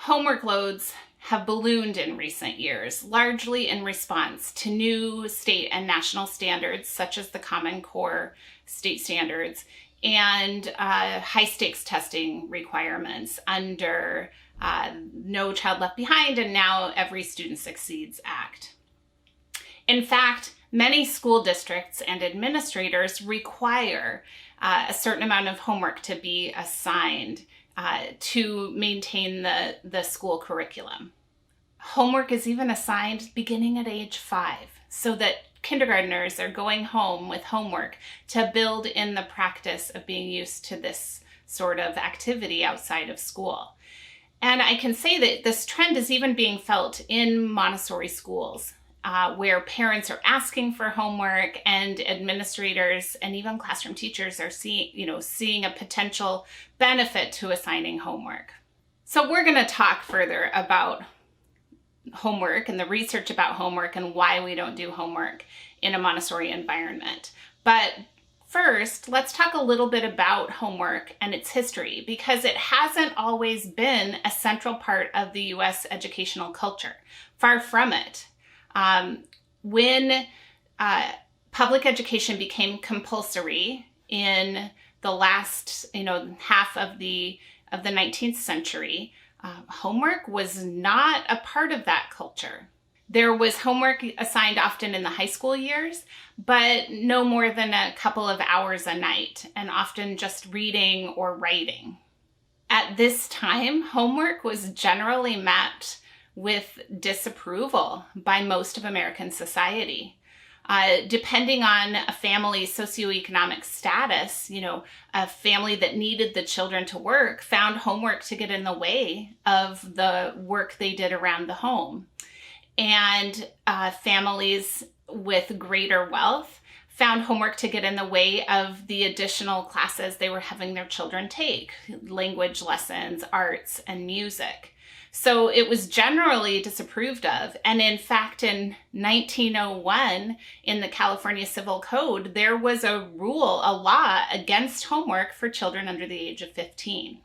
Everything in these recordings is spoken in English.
Homework loads have ballooned in recent years, largely in response to new state and national standards, such as the Common Core state standards, and high-stakes testing requirements under No Child Left Behind and now Every Student Succeeds Act. In fact, many school districts and administrators require a certain amount of homework to be assigned to maintain the school curriculum. Homework is even assigned beginning at age 5, so that kindergartners are going home with homework to build in the practice of being used to this sort of activity outside of school. And I can say that this trend is even being felt in Montessori schools, where parents are asking for homework and administrators and even classroom teachers are seeing a potential benefit to assigning homework. So we're going to talk further about homework and the research about homework and why we don't do homework in a Montessori environment. But first, let's talk a little bit about homework and its history, because it hasn't always been a central part of the U.S. educational culture. Far from it. When public education became compulsory in the last, half of the 19th century, homework was not a part of that culture. There was homework assigned often in the high school years, but no more than a couple of hours a night, and often just reading or writing. At this time, homework was generally met with disapproval by most of American society. Depending on a family's socioeconomic status, a family that needed the children to work found homework to get in the way of the work they did around the home. And families with greater wealth found homework to get in the way of the additional classes they were having their children take, language lessons, arts, and music. So it was generally disapproved of. And in fact, in 1901, in the California Civil Code, there was a law against homework for children under the age of 15.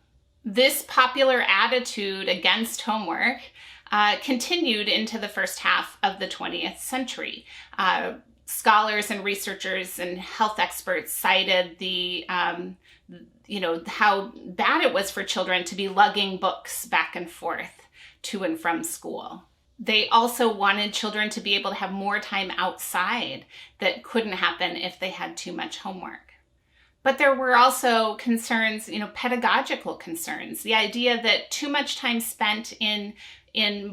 This popular attitude against homework continued into the first half of the 20th century. Scholars and researchers and health experts cited how bad it was for children to be lugging books back and forth to and from school. They also wanted children to be able to have more time outside that couldn't happen if they had too much homework. But there were also concerns, pedagogical concerns. The idea that too much time spent in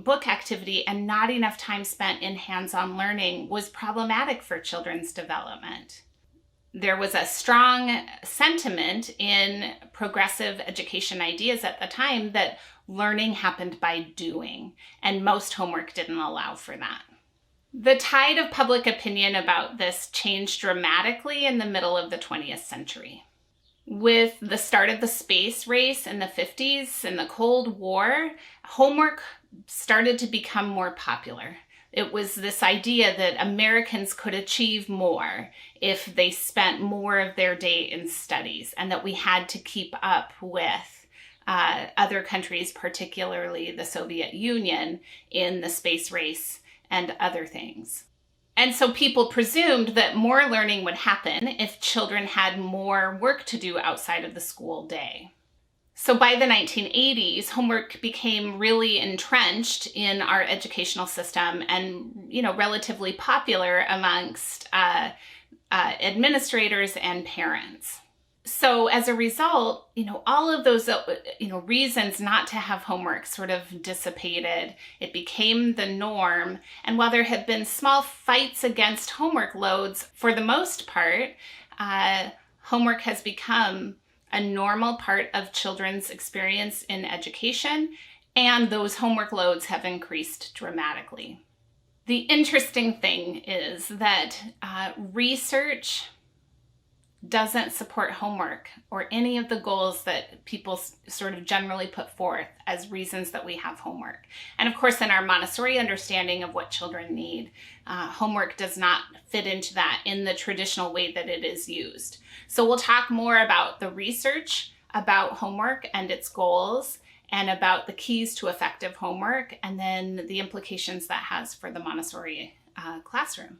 book activity and not enough time spent in hands-on learning was problematic for children's development. There was a strong sentiment in progressive education ideas at the time that learning happened by doing, and most homework didn't allow for that. The tide of public opinion about this changed dramatically in the middle of the 20th century. With the start of the space race in the 50s and the Cold War, homework started to become more popular. It was this idea that Americans could achieve more if they spent more of their day in studies, and that we had to keep up with other countries, particularly the Soviet Union, in the space race and other things. And so people presumed that more learning would happen if children had more work to do outside of the school day. So by the 1980s, homework became really entrenched in our educational system and, relatively popular amongst administrators and parents. So as a result, all of those, reasons not to have homework sort of dissipated. It became the norm. And while there have been small fights against homework loads, for the most part, homework has become a normal part of children's experience in education, and those homework loads have increased dramatically. The interesting thing is that research doesn't support homework or any of the goals that people sort of generally put forth as reasons that we have homework. And of course, in our Montessori understanding of what children need, homework does not fit into that in the traditional way that it is used. So we'll talk more about the research about homework and its goals and about the keys to effective homework, and then the implications that has for the Montessori classroom.